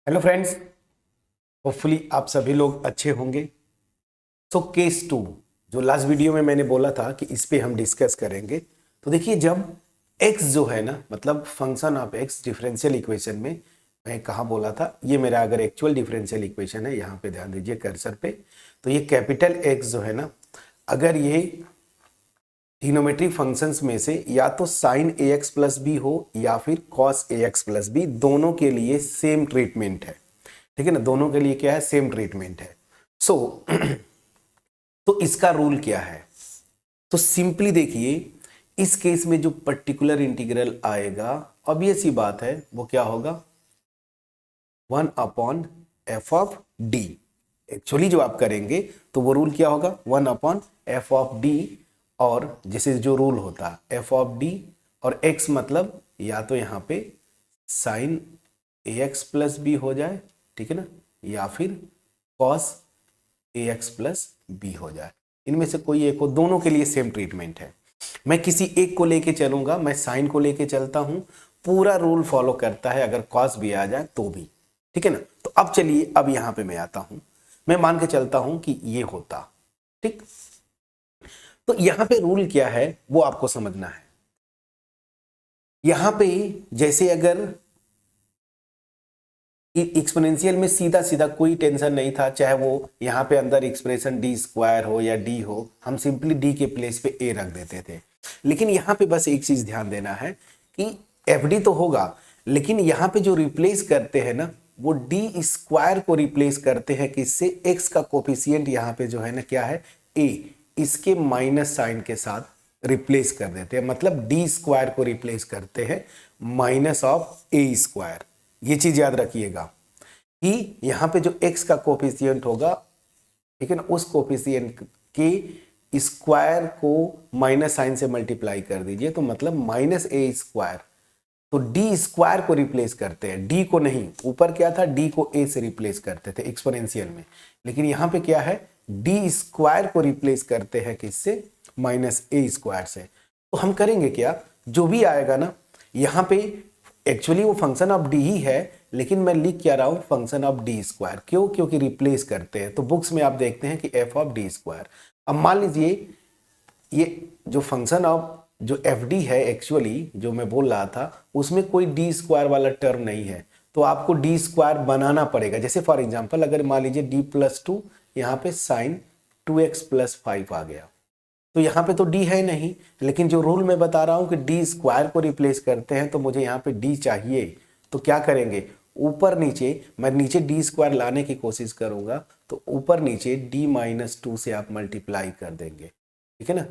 Hello friends, hopefully आप सभी लोग अच्छे होंगे। सो केस 2 जो लास्ट वीडियो में मैंने बोला था कि इस पे हम डिस्कस करेंगे। तो देखिए, जब x जो है ना, मतलब function of x differential equation में, मैं कहाँ बोला था, ये मेरा अगर एक्चुअल डिफरेंशियल इक्वेशन है, यहाँ पे ध्यान दीजिए कर्सर पे। तो ये कैपिटल x जो है ना, अगर ये ट्रिग्नोमेट्रिक फंक्शंस में से या तो साइन ax प्लस बी हो या फिर cos ax प्लस बी, दोनों के लिए सेम ट्रीटमेंट है। ठीक है ना, दोनों के लिए क्या है, सेम ट्रीटमेंट है। सो तो इसका रूल क्या है? तो सिंपली देखिए, इस केस में जो पर्टिकुलर इंटीग्रल आएगा, ऑब्वियस सी बात है, वो क्या होगा, 1/f(d). एक्चुअली जो आप करेंगे तो वो रूल क्या होगा, 1/f(d). और जैसे जो रूल होता है f(d) और x मतलब या तो यहाँ पे साइन ax प्लस बी हो जाए, ठीक है ना, या फिर cos ax प्लस बी हो जाए। इनमें से कोई एक हो, दोनों के लिए सेम ट्रीटमेंट है। मैं किसी एक को लेके चलूंगा, मैं साइन को लेके चलता हूं, पूरा रूल फॉलो करता है, अगर cos भी आ जाए तो भी। ठीक है ना। तो अब चलिए, अब यहां पे मैं आता हूं, मैं मान के चलता हूं कि ये होता, ठीक। तो यहां पे रूल क्या है वो आपको समझना है। यहां पे जैसे अगर एक्सपोनेंशियल में सीधा सीधा कोई टेंशन नहीं था, चाहे वो यहाँ पे अंदर एक्सप्रेशन डी स्क्वायर हो या डी हो, हम सिंपली डी के प्लेस पे ए रख देते थे। लेकिन यहाँ पे बस एक चीज ध्यान देना है कि एफ डी तो होगा, लेकिन यहाँ पे जो रिप्लेस करते हैं ना, वो डी स्क्वायर को रिप्लेस करते हैं किससे, एक्स का कोफिशियंट यहाँ पे जो है ना क्या है, ए, इसके माइनस साइन के साथ रिप्लेस कर देते हैं। मतलब डी स्क्वायर को रिप्लेस करते हैं माइनस ऑफ ए स्क्वायर। ये चीज याद रखिएगा कि यहां पे जो x का कोफिशिएंट होगा, ठीक है ना, उस कोफिशिएंट के स्क्वायर को माइनस साइन से मल्टीप्लाई कर दीजिए, तो मतलब माइनस ए स्क्वायर। तो डी स्क्वायर को रिप्लेस करते हैं, डी को नहीं, ऊपर क्या था, डी को ए से रिप्लेस करते थे एक्सपोनेंशियल में, लेकिन यहां पे क्या है, डी स्क्वायर को रिप्लेस करते हैं किससे, माइनस ए स्क्वायर से। तो हम करेंगे क्या, जो भी आएगा ना, यहां पे एक्चुअली वो फंक्शन ऑफ डी ही है, लेकिन मैं लिख क्या रहा हूं, फंक्शन ऑफ डी स्क्वायर। क्यों? क्योंकि रिप्लेस करते हैं। तो बुक्स में आप देखते हैं कि एफ ऑफ डी स्क्वायर। अब मान लीजिए ये जो फंक्शन ऑफ जो एफ डी है, एक्चुअली जो मैं बोल रहा था, उसमें कोई डी स्क्वायर वाला टर्म नहीं है, तो आपको डी स्क्वायर बनाना पड़ेगा। जैसे फॉर एग्जाम्पल, अगर मान लीजिए डी प्लस टू, यहाँ पे साइन 2x प्लस 5 आ गया, तो यहाँ पे तो d है नहीं, लेकिन जो रूल मैं बता रहा हूं कि डी स्क्वायर को रिप्लेस करते हैं, तो मुझे यहाँ पे d चाहिए। तो क्या करेंगे, ऊपर नीचे, मैं नीचे डी स्क्वायर लाने की कोशिश करूंगा, तो ऊपर नीचे d-2 से आप मल्टीप्लाई कर देंगे, ठीक है ना।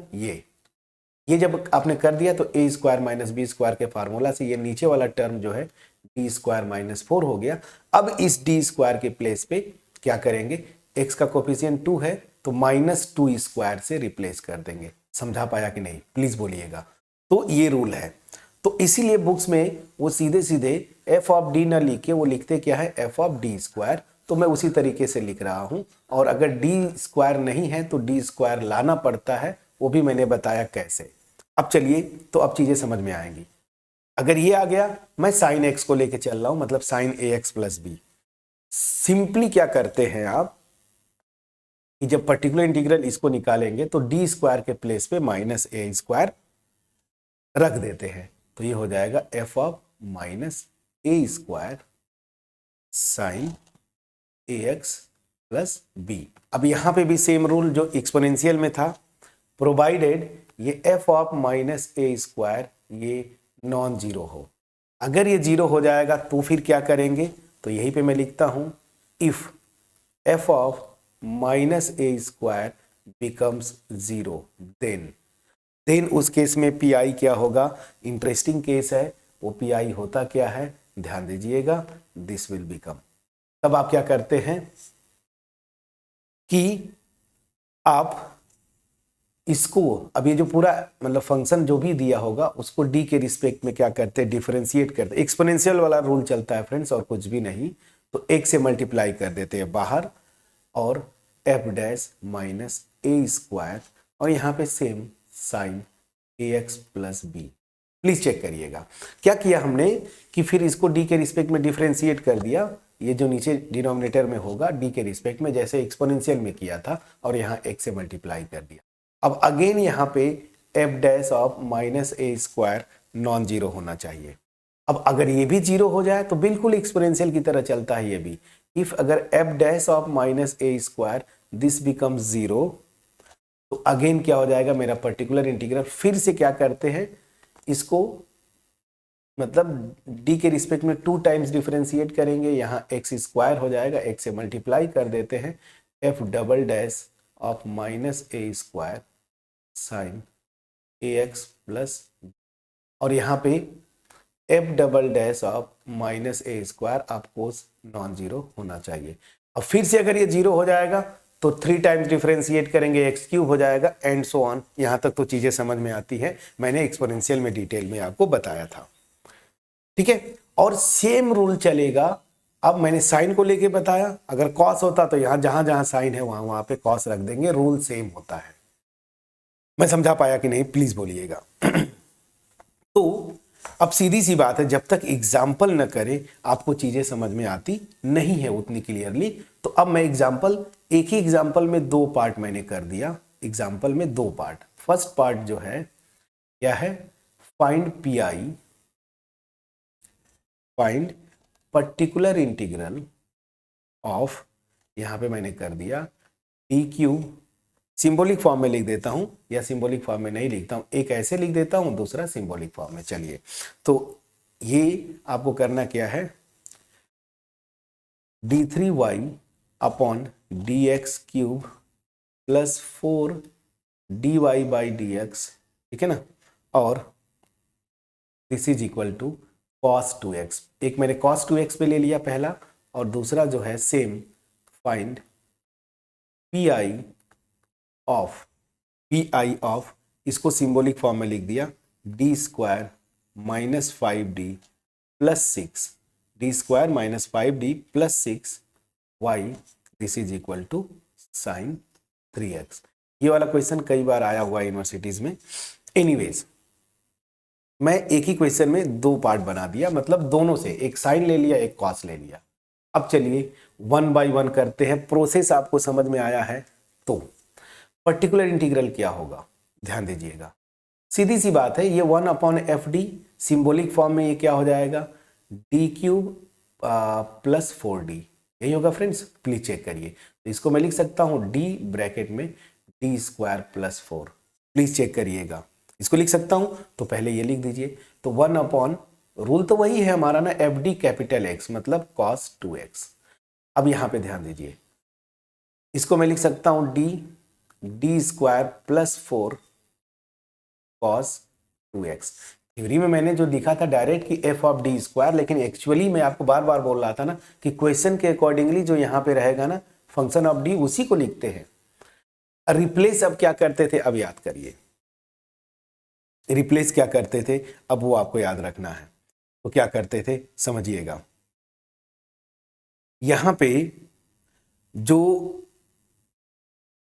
ये जब आपने कर दिया, तो ए स्क्वायर माइनस बी स्क्वायर के फार्मूला से ये नीचे वाला टर्म जो है डी स्क्वायर माइनस 4 हो गया। अब इस डी स्क्वायर के प्लेस पे क्या करेंगे, एक्स का कोफिशिएंट 2 है, तो -2 स्क्वायर से रिप्लेस कर देंगे। समझा पाया कि नहीं, प्लीज बोलिएगा। तो ये रूल है। तो इसीलिए बुक्स में वो सीधे सीधे एफ ऑफ डी ना लिख के वो लिखते क्या है, एफ ऑफ डी स्क्वायर। तो मैं उसी तरीके से लिख रहा हूं, और अगर डी स्क्वायर नहीं है तो डी स्क्वायर लाना पड़ता है, वो भी मैंने बताया कैसे। अब चलिए, तो अब चीजें समझ में आएंगी। अगर ये आ गया, मैं साइन एक्स को लेके चल रहा हूं, मतलब sign A X plus B. Simply क्या करते हैं आप कि जब पर्टिकुलर इंटीग्रल इसको निकालेंगे, तो डी स्क्वायर के प्लेस पे माइनस ए स्क्वायर रख देते हैं, तो ये हो जाएगा F of minus A square sine A X plus B. अब यहां पे भी सेम रूल जो एक्सपोनेंशियल में था, प्रोवाइडेड ये F of minus A square ये नॉन जीरो हो। अगर ये जीरो हो जाएगा तो फिर क्या करेंगे, तो यहीं पे मैं लिखता हूं, if F of minus A square becomes zero, then उस केस में पी आई क्या होगा। इंटरेस्टिंग केस है, वो पी आई होता क्या है, ध्यान दीजिएगा, दिस विल बिकम। तब आप क्या करते हैं कि आप इसको, अब ये जो पूरा मतलब फंक्शन जो भी दिया होगा, उसको डी के रिस्पेक्ट में क्या करते हैं, डिफरेंशिएट करते हैं। एक्सपोनेंशियल वाला रूल चलता है फ्रेंड्स, और कुछ भी नहीं। तो एक से मल्टीप्लाई कर देते हैं बाहर, और F dash minus A square, और यहाँ पे same sine A X plus B. Please check करिएगा क्या किया हमने, कि फिर इसको डी के रिस्पेक्ट में डिफरेंशिएट कर दिया, ये जो नीचे डिनोमिनेटर में होगा डी के रिस्पेक्ट में, जैसे एक्सपोनेंशियल में किया था और यहाँ x से मल्टीप्लाई कर दिया। अब अगेन यहाँ पे F dash of minus A square non zero होना चाहिए। अब अगर ये भी जीरो हो जाए तो बिल्कुल एक्सपोनेंशियल की तरह चलता है ये भी। इफ अगर F dash of minus A square this becomes zero, तो अगेन क्या हो जाएगा मेरा पर्टिकुलर इंटीग्रल। फिर से क्या करते हैं इसको, मतलब d के रिस्पेक्ट में 2 टाइम्स डिफरेंशिएट करेंगे, यहाँ x स्क्वायर हो जाएगा, x से मल्टीप्लाई कर देते हैं f double dash of minus A square sign ax plus, और यहाँ पे f double dash of minus A square आपको नॉन जीरो होना चाहिए। अब फिर से अगर ये जीरो हो जाएगा तो 3 टाइम्स डिफरेंशिएट करेंगे, x क्यूब हो जाएगा एंड सो ऑन। यहाँ तक तो चीजें समझ में आती है, मैंने एक्सपोनेंशियल में डिटेल में आपको बताया था, ठीक है। और सेम रूल चलेगा, अब मैंने साइन को लेके बताया, अगर कॉस होता तो यहाँ जहां जहां साइन है वहां पे कॉस रख देंगे, रूल सेम होता है। मैं समझा पाया कि नहीं प्लीज बोलिएगा। तो अब सीधी सी बात है, जब तक एग्जाम्पल न करें आपको चीजें समझ में आती नहीं है उतनी क्लियरली। तो अब मैं एग्जाम्पल, एक ही एग्जाम्पल में 2 पार्ट मैंने कर दिया, एग्जाम्पल में 2 पार्ट। फर्स्ट पार्ट जो है क्या है, find P I, find particular integral of, यहां पे मैंने कर दिया डी क्यूब, सिंबॉलिक फॉर्म में लिख देता हूं या सिंबॉलिक फॉर्म में नहीं लिखता हूं, एक ऐसे लिख देता हूं, दूसरा सिंबॉलिक फॉर्म में। चलिए, तो ये आपको करना क्या है, d3y upon D X cube plus 4 dy by D X, ठीक है ना, और this is equal to cos 2x। एक मैंने cos 2x पे ले लिया पहला, और दूसरा जो है same find P I of, इसको सिंबॉलिक फॉर्म में लिख दिया D square minus 5d plus 6, D square minus 5d plus 6 y, this is equal to sine 3x। ये वाला क्वेश्चन कई बार आया हुआ है यूनिवर्सिटीज में। एनीवेज, मैं एक ही क्वेश्चन में 2 पार्ट बना दिया, मतलब दोनों से, एक साइन ले लिया एक कॉस ले लिया। अब चलिए 1 बाय 1 करते हैं। प्रोसेस आपको समझ में आया है तो पर्टिकुलर इंटीग्रल क्या होगा ध्यान दीजिएगा। सीधी सी बात है, ये 1 upon F D, symbolic form में ये क्या हो जाएगा, डी क्यूब प्लस 4d, यही होगा फ्रेंड्स। प्लीज चेक करिए, तो इसको मैं लिख सकता हूं d ब्रैकेट में D square plus 4, please check करिएगा। इसको लिख सकता हूं तो पहले ये लिख दीजिए, तो 1 अपॉन, रूल तो वही है हमारा ना, एफ डी कैपिटल एक्स मतलब cos 2x। अब यहां पे ध्यान दीजिए, इसको मैं लिख सकता हूं D square plus 4 cos 2x। Theory में मैंने जो लिखा था डायरेक्ट कि f ऑफ डी स्क्वायर, लेकिन एक्चुअली मैं आपको बार बार बोल रहा था ना कि क्वेश्चन के अकॉर्डिंगली जो यहाँ पे रहेगा ना फंक्शन ऑफ डी, उसी को लिखते हैं। रिप्लेस अब क्या करते थे, अब याद करिए, रिप्लेस क्या करते थे, अब वो आपको याद रखना है। तो क्या करते थे समझिएगा, यहां पे जो,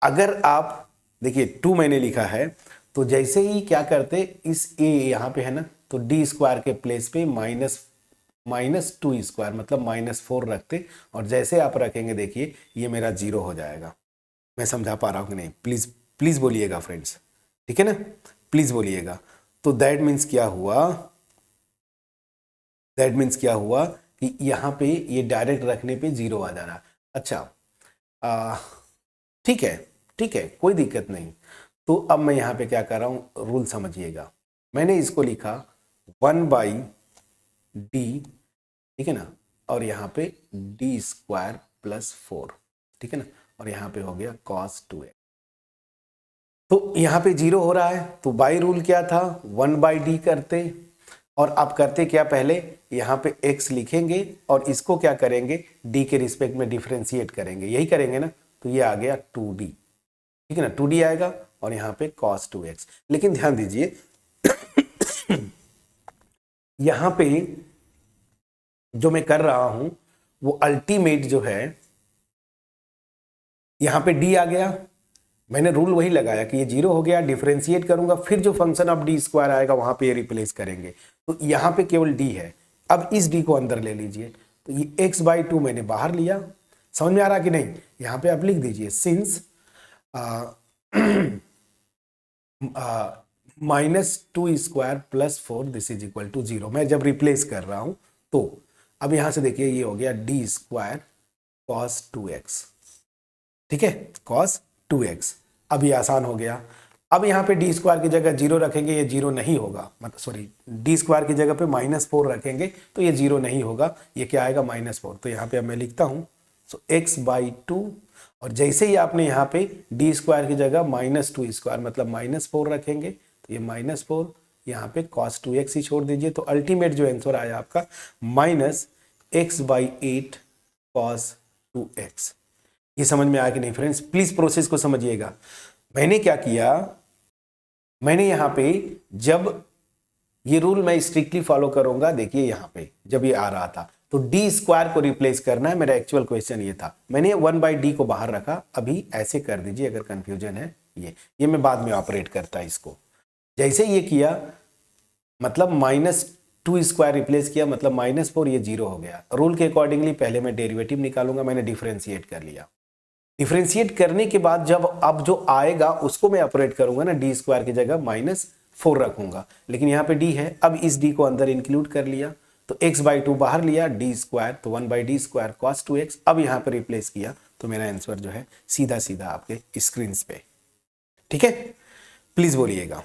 अगर आप देखिए 2 मैंने लिखा है, तो जैसे ही क्या करते, इस a यहां पे है ना, तो डी स्क्वायर के प्लेस पे माइनस 2 स्क्वायर मतलब -4 रखते, और जैसे आप रखेंगे देखिए ये मेरा 0 हो जाएगा। मैं समझा पा रहा हूं कि नहीं, प्लीज प्लीज बोलिएगा फ्रेंड्स, ठीक है ना, प्लीज बोलिएगा। तो दैट मीन्स क्या हुआ, दैट मीन्स क्या हुआ कि यहाँ पे ये डायरेक्ट रखने पे 0 आ जाना। अच्छा, ठीक है, ठीक है, कोई दिक्कत नहीं। तो अब मैं यहाँ पे क्या कर रहा हूँ, रूल समझिएगा। मैंने इसको लिखा 1 बाई डी, ठीक है ना, और यहाँ पे डी स्क्वायर प्लस 4, ठीक है ना, और यहाँ पे हो गया cos 2x। तो यहाँ पे 0 हो रहा है, तो बाई रूल क्या था, 1 बाई डी करते, और आप करते क्या, पहले यहाँ पे x लिखेंगे और इसको क्या करेंगे, d के रिस्पेक्ट में डिफरेंशिएट करेंगे, यही करेंगे ना, तो ये आ गया 2d, ठीक है ना, 2d आएगा, और यहाँ पे cos 2x। लेकिन ध्यान दीजिए यहाँ पे जो मैं कर रहा हूं वो अल्टीमेट जो है, यहाँ पे d आ गया, मैंने रूल वही लगाया कि ये 0 हो गया, डिफरेंशिएट करूंगा, फिर जो फंक्शन ऑफ डी स्क्वायर आएगा वहां पे ये रिप्लेस करेंगे, तो यहाँ पे केवल d है। अब इस d को अंदर ले लीजिए, तो ये x/2 मैंने बाहर लिया। समझ में आ रहा कि नहीं? यहाँ पे आप लिख दीजिए since -2² + 4 this is equal to 0। मैं जब रिप्लेस कर रहा हूं तो अब यहां से देखिए ये हो गया d² cos 2x, ठीक है, cos 2x। अब ये आसान हो गया। अब यहाँ पे d² की जगह 0 रखेंगे, ये 0 नहीं होगा, मतलब सॉरी d² की जगह पे -4 रखेंगे तो ये 0 नहीं होगा, ये क्या आएगा -4। तो यहाँ पे अब मैं लिखता हूँ सो x/2, और जैसे ही आपने यहाँ पे d² की जगह -2² मतलब -4 रखेंगे तो ये -4, यहाँ पे cos 2x ही छोड़ दीजिए। तो अल्टीमेट जो आंसर आया आपका -x/8 cos 2x। ये समझ में आया कि नहीं फ्रेंड्स? प्लीज प्रोसेस को समझिएगा। मैंने क्या किया, मैंने यहाँ पे जब ये रूल मैं स्ट्रिक्टली फॉलो करूंगा, देखिए यहाँ पे जब ये आ रहा था तो d² को रिप्लेस करना है, मेरा एक्चुअल क्वेश्चन ये था। मैंने 1/d को बाहर रखा। अभी ऐसे कर दीजिए अगर कंफ्यूजन है। ये मैं बाद में ऑपरेट करता इसको। जैसे ये किया मतलब -2² रिप्लेस किया मतलब -4, ये 0 हो गया। रूल के अकॉर्डिंगली पहले मैं डेरिवेटिव निकालूंगा, मैंने डिफरेंशिएट कर लिया। डिफरेंशिएट करने के बाद जब अब जो आएगा उसको मैं ऑपरेट करूंगा ना, d² की जगह -4 रखूंगा, लेकिन यहाँ पे d है। अब इस d को अंदर इंक्लूड कर लिया तो x/2 बाहर लिया, d² तो 1/d² cos 2x। अब यहाँ पे रिप्लेस किया तो मेरा आंसर जो है सीधा सीधा आपके स्क्रीन पे, ठीक है। प्लीज बोलिएगा,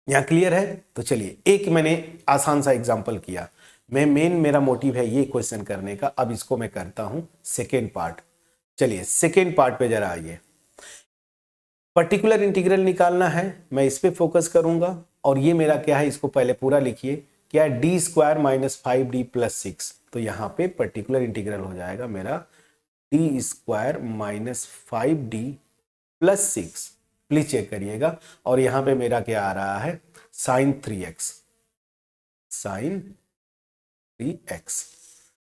यहाँ क्लियर है? तो चलिए एक मैंने आसान सा एग्जांपल किया। मेरा मोटिव है ये क्वेश्चन करने का। अब इसको मैं करता हूं सेकेंड पार्ट। चलिए सेकेंड पार्ट पे जरा आइए। पर्टिकुलर इंटीग्रल निकालना है, मैं इस पे फोकस करूंगा। और ये मेरा क्या है, इसको पहले पूरा लिखिए, क्या है d² - 5d + 6। तो यहाँ पे पर्टिकुलर इंटीग्रल हो जाएगा मेरा d² - 5d + 6। प्लीज चेक करिएगा। और यहां पे मेरा क्या आ रहा है, sin 3x,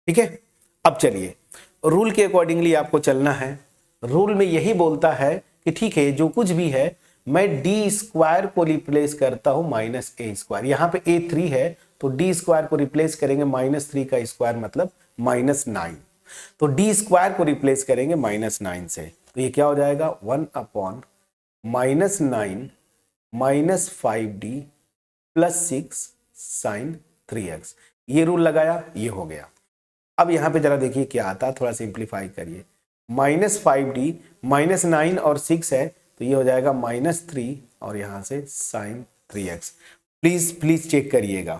ठीक है। अब चलिए रूल के अकॉर्डिंगली आपको चलना है। रूल में यही बोलता है कि ठीक है जो कुछ भी है मैं d² को रिप्लेस करता हूं -a²। यहां पे a3 है तो d² को रिप्लेस करेंगे -3 का स्क्वायर मतलब -9। तो d² को रिप्लेस करेंगे -9 से, तो ये क्या हो जाएगा 1/-9 - 5d + 6 sin 3x। ये रूल लगाया, ये हो गया। अब यहां पे जरा देखिए क्या आता है, थोड़ा सिंप्लीफाई करिए। -5d -9 और 6 है तो ये हो जाएगा -3 और यहां से sin 3x। प्लीज चेक करिएगा,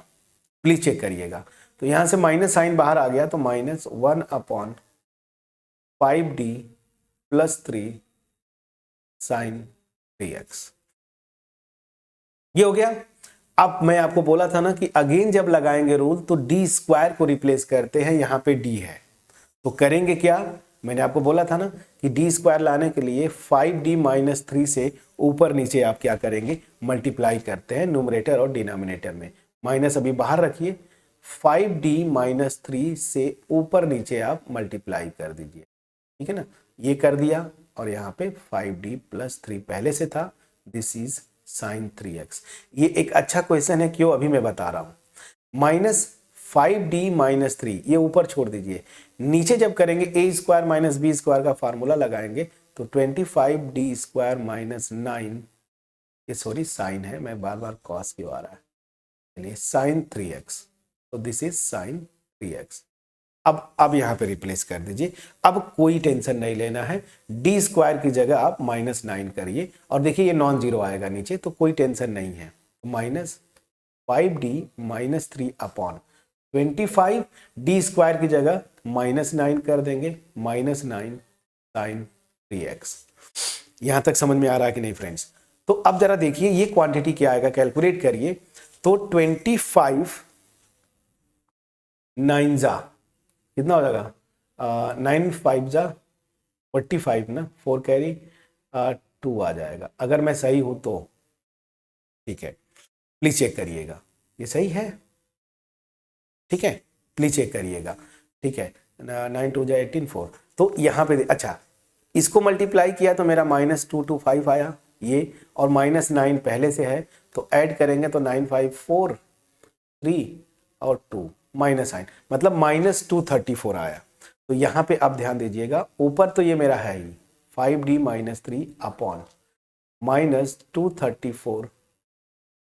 प्लीज चेक करिएगा। तो यहां से माइनस साइन बाहर आ गया तो -1/5d + 3 sin 3x, ये हो गया। अब मैं आपको बोला था ना कि अगेन जब लगाएंगे रूल तो d² को रिप्लेस करते हैं, यहां पे d है तो करेंगे क्या, मैंने आपको बोला था ना कि d² लाने के लिए 5d - 3 से ऊपर नीचे आप क्या करेंगे, मल्टीप्लाई करते हैं न्यूमरेटर और डिनोमिनेटर में। माइनस अभी बाहर रखिए, 5d - 3 से ऊपर नीचे आप मल्टीप्लाई कर दीजिए, ठीक है ना। ये कर दिया और यहाँ पे 5d + 3 पहले से था, दिस इज sin 3x। ये एक अच्छा क्वेश्चन है, क्यों अभी मैं बता रहा हूं। -5d - 3 ये ऊपर छोड़ दीजिए, नीचे जब करेंगे a² - b² का फार्मूला लगाएंगे तो 25d² - 9, ये सॉरी साइन है, मैं बार बार cos क्यों आ रहा है, चलिए sin 3x, तो दिस इज sin 3x। अब यहां पे रिप्लेस कर दीजिए। अब कोई टेंशन नहीं लेना है, d² की जगह आप -9 करिए और देखिए ये नॉन जीरो आएगा नीचे तो कोई टेंशन नहीं है। -5d - 3/25, d² की जगह -9 कर देंगे, -9 sin 3x। यहां तक समझ में आ रहा है कि नहीं फ्रेंड्स? तो अब जरा देखिए ये क्वांटिटी क्या आएगा, कैलकुलेट करिए। तो 25 9 जा कितना हो जाएगा, 9 5 जा 45 ना, 4 कैरी 2 आ जाएगा। अगर मैं सही हूं तो ठीक है, प्लीज चेक करिएगा ये सही है, ठीक है, प्लीज चेक करिएगा, ठीक है। 9 2 जा 18 4, तो यहाँ पे अच्छा इसको मल्टीप्लाई किया तो मेरा -2 2 5 आया ये, और -9 पहले से है तो ऐड करेंगे तो 9 5 4 3 और 2, माइनस साइन, मतलब -234 आया। तो यहाँ पे आप ध्यान दीजिएगा, ऊपर तो ये मेरा है ही 5d minus 3 upon -234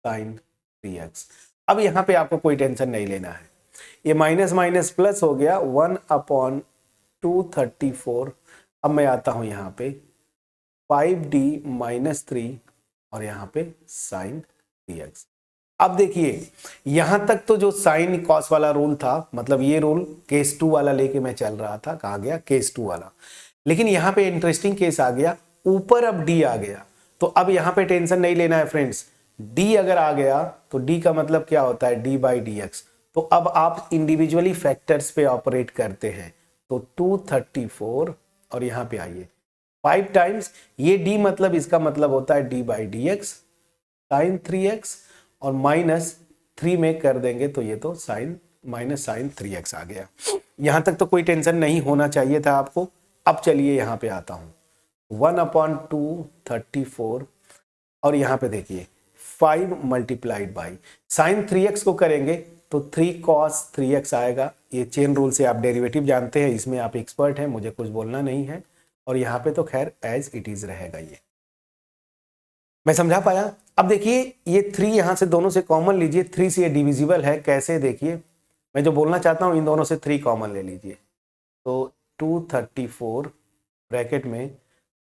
sign 3x। अब यहाँ पे आपको कोई टेंशन नहीं लेना है, ये माइनस माइनस प्लस हो गया 1/234। अब मैं आता हूँ यहाँ पे 5d माइनस 3 और यहाँ पे साइन 3x। अब देखिए यहां तक तो जो साइन कॉस वाला रूल था, मतलब ये रूल केस 2 वाला लेके मैं चल रहा था, कहा गया केस 2 वाला। लेकिन यहाँ पे इंटरेस्टिंग केस आ गया, ऊपर अब डी आ गया। तो अब यहाँ पे टेंशन नहीं लेना है फ्रेंड्स, डी अगर आ गया तो डी का मतलब क्या होता है, डी बाई डी एक्स। तो अब आप इंडिविजुअली फैक्टर्स पे ऑपरेट करते हैं। तो 234 और यहाँ पे आइए 5 टाइम्स ये डी, मतलब इसका मतलब होता है D by D X sine 3x, और -3 में कर देंगे तो ये तो साइन माइनस साइन 3x आ गया। यहां तक तो कोई टेंशन नहीं होना चाहिए था आपको। अब चलिए यहां पे आता हूं 1/234 और यहां पे देखिए 5 मल्टीप्लाइड बाई साइन 3x को करेंगे तो 3 cos 3x आएगा। ये चेन रूल से आप डेरिवेटिव जानते हैं, इसमें आप एक्सपर्ट हैं, मुझे कुछ बोलना नहीं है। और यहाँ पे तो खैर एज इट इज रहेगा। ये मैं समझा पाया। अब देखिए ये 3 यहां से दोनों से कॉमन लीजिए, 3 से ये डिविजिबल है। कैसे, देखिए मैं जो बोलना चाहता हूं इन दोनों से 3 कॉमन ले लीजिए। तो 234 ब्रैकेट में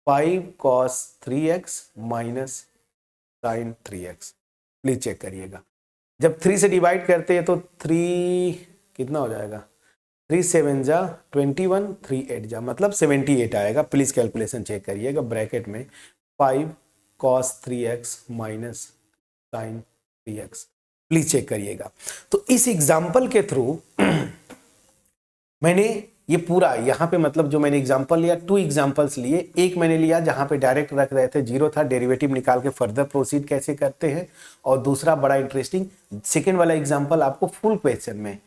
5 cos 3x minus sine 3x। Please check करिएगा, जब 3 से डिवाइड करते हैं तो 3 कितना हो जाएगा, 3 7 जा 21, 3 8 जा मतलब 78 आएगा। प्लीज कैलकुलेशन चेक करिएगा। ब्रैकेट में 5 cos 3x minus sine 3x, please check करिएगा। तो इस एग्जाम्पल के थ्रू मैंने ये पूरा यहाँ पे, मतलब जो मैंने एग्जाम्पल लिया, 2 एग्जाम्पल्स लिए। एक मैंने लिया जहाँ पे डायरेक्ट रख रहे थे, 0 था, डेरिवेटिव निकाल के फर्दर प्रोसीड कैसे करते हैं। और दूसरा बड़ा इंटरेस्टिंग सेकेंड वाला एग्जाम्पल आपको फुल क्वेश्चन में,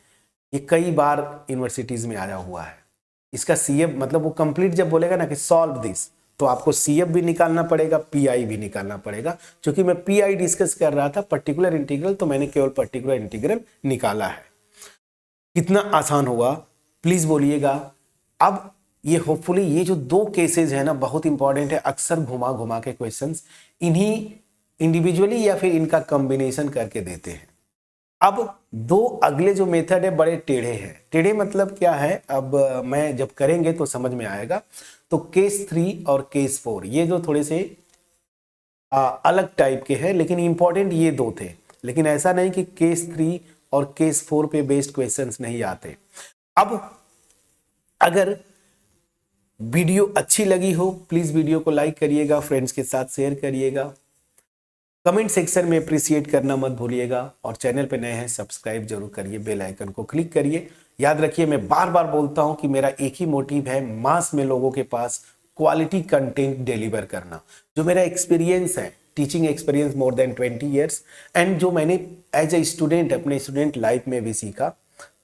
ये कई बार यूनिवर्सिटीज में आया हुआ है। इसका CF मतलब वो कंप्लीट जब बोलेगा ना कि सॉल्व दिस, तो आपको CF भी निकालना पड़ेगा, PI भी निकालना पड़ेगा। क्योंकि मैं PI डिस्कस कर रहा था, पर्टिकुलर इंटीग्रल, तो मैंने केवल पर्टिकुलर इंटीग्रल निकाला है। कितना आसान हुआ प्लीज बोलिएगा। अब ये होपफुली ये जो 2 केसेस है ना बहुत इंपॉर्टेंट है, अक्सर घुमा घुमा के क्वेश्चंस इन्हीं इंडिविजुअली या फिर इनका कॉम्बिनेशन करके देते हैं। अब 2 अगले जो मेथड है बड़े टेढ़े हैं। टेढ़े मतलब क्या है, अब मैं जब करेंगे तो समझ में आएगा। तो केस 3 और केस 4 ये जो थोड़े से अलग टाइप के हैं, लेकिन इंपॉर्टेंट ये 2 थे। लेकिन ऐसा नहीं कि केस 3 और केस 4 पे बेस्ड क्वेश्चंस नहीं आते। अब अगर वीडियो अच्छी लगी हो प्लीज वीडियो को लाइक करिएगा, फ्रेंड्स के साथ शेयर करिएगा, कमेंट सेक्शन में अप्रिशिएट करना मत भूलिएगा। और चैनल पे नए हैं सब्सक्राइब जरूर करिए, बेल आइकन को क्लिक करिए। याद रखिए मैं बार बार बोलता हूं कि मेरा एक ही मोटिव है, मास में लोगों के पास क्वालिटी कंटेंट डिलीवर करना। जो मेरा एक्सपीरियंस है, teaching experience more than 20 years, and जो मैंने एज ए स्टूडेंट अपने स्टूडेंट लाइफ में भी सीखा,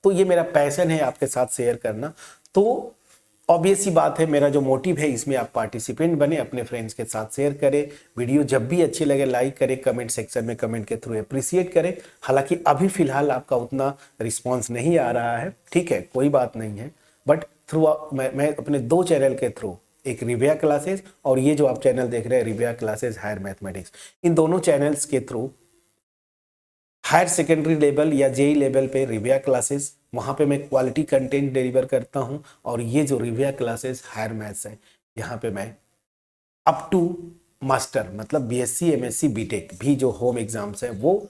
तो ये मेरा पैशन है आपके साथ शेयर करना। तो ऑब्वियस सी बात है, मेरा जो मोटिव है इसमें आप पार्टिसिपेंट बने, अपने फ्रेंड्स के साथ शेयर करें। वीडियो जब भी अच्छी लगे लाइक करें, कमेंट सेक्शन में कमेंट के थ्रू अप्रिशिएट करें। हालांकि अभी फिलहाल आपका उतना रिस्पांस नहीं आ रहा है, ठीक है, कोई बात नहीं है, बट थ्रू मैं अपने 2 चैनल के थ्रू, एक रिव्या क्लासेस और ये जो आप चैनल देख रहे हैं रिव्या क्लासेस हायर मैथमेटिक्स, इन दोनों चैनल्स के थ्रू हायर सेकेंडरी लेवल या JEE लेवल पे रिव्या क्लासेस, वहाँ पे मैं क्वालिटी कंटेंट डिलीवर करता हूँ। और ये जो रिव्या क्लासेस हायर मैथ्स है, यहाँ पे मैं अप टू मास्टर मतलब BSc MSc BTech भी जो होम एग्जाम्स है वो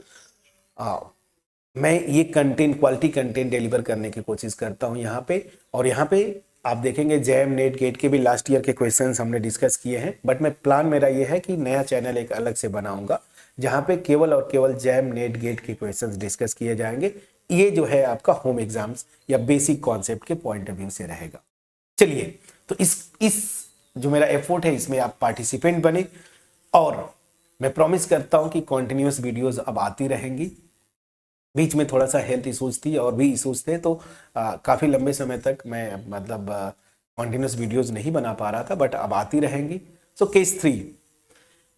मैं ये कंटेंट क्वालिटी कंटेंट डिलीवर करने की कोशिश करता हूँ यहाँ पे। और यहाँ पे आप देखेंगे JAM नेट गेट के भी लास्ट ईयर के क्वेश्चंस हमने डिस्कस किए हैं। बट मैं प्लान मेरा ये है कि नया चैनल एक अलग से बनाऊंगा जहाँ पे केवल और केवल JAM नेट गेट के क्वेश्चंस डिस्कस किए जाएंगे। ये जो है आपका होम एग्जाम्स या बेसिक कॉन्सेप्ट के पॉइंट ऑफ व्यू से रहेगा। चलिए, तो इस जो मेरा एफर्ट है इसमें आप पार्टिसिपेंट बने, और मैं प्रॉमिस करता हूं कि कॉन्टिन्यूस वीडियोस अब आती रहेंगी। बीच में थोड़ा सा हेल्थ इश्यूज थी और भी इश्यूज थे, तो काफ़ी लंबे समय तक मैं मतलब कॉन्टिन्यूस वीडियोस नहीं बना पा रहा था, बट अब आती रहेंगी। सो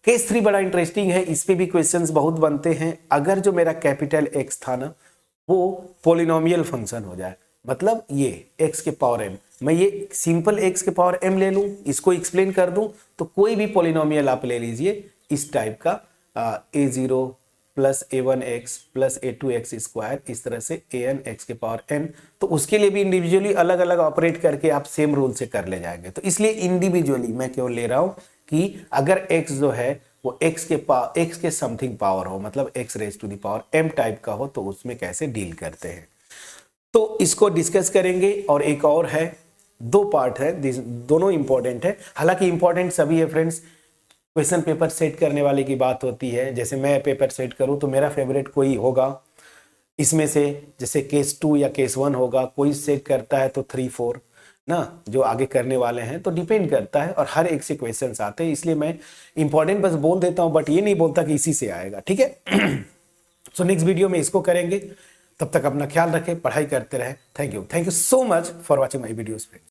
केस 3 बड़ा इंटरेस्टिंग है, इस पे भी क्वेश्चंस बहुत बनते हैं। अगर जो मेरा कैपिटल X था ना, वो पोलिनोमियल फंक्शन हो जाए। मतलब ये x के पावर m, मैं ये सिंपल x के पावर m ले लूं, इसको एक्सप्लेन कर दूं, तो कोई भी पोलिनोमियल आप ले लीजिए इस टाइप का, a0 plus a1x plus a2x square, इस तरह से an x के पावर n, तो उसके लिए भी इंडिविजुअली अलग अलग ऑपरेट करके आप सेम रूल से कर ले जाएंगे। तो इसलिए इंडिविजुअली मैं क्यों ले रहा हूं कि अगर x जो है वो x के समथिंग पावर हो, मतलब x raise to the power m type का हो, तो उसमें कैसे डील करते हैं, तो इसको डिस्कस करेंगे। और एक और है, दो पार्ट है, दोनों इंपॉर्टेंट है, हालांकि इंपॉर्टेंट सभी है फ्रेंड्स। क्वेश्चन पेपर सेट करने वाले की बात होती है, जैसे मैं पेपर सेट करूं तो मेरा फेवरेट कोई होगा इसमें से, जैसे केस 2 या केस 1 होगा, कोई सेट करता है तो 3 4 ना, जो आगे करने वाले हैं, तो डिपेंड करता है, और हर एक से क्वेश्चंस आते हैं, इसलिए मैं इंपॉर्टेंट बस बोल देता हूं, बट ये नहीं बोलता कि इसी से आएगा, ठीक है। सो नेक्स्ट वीडियो में इसको करेंगे, तब तक अपना ख्याल रखें, पढ़ाई करते रहें। Thank you so much for watching my videos friends.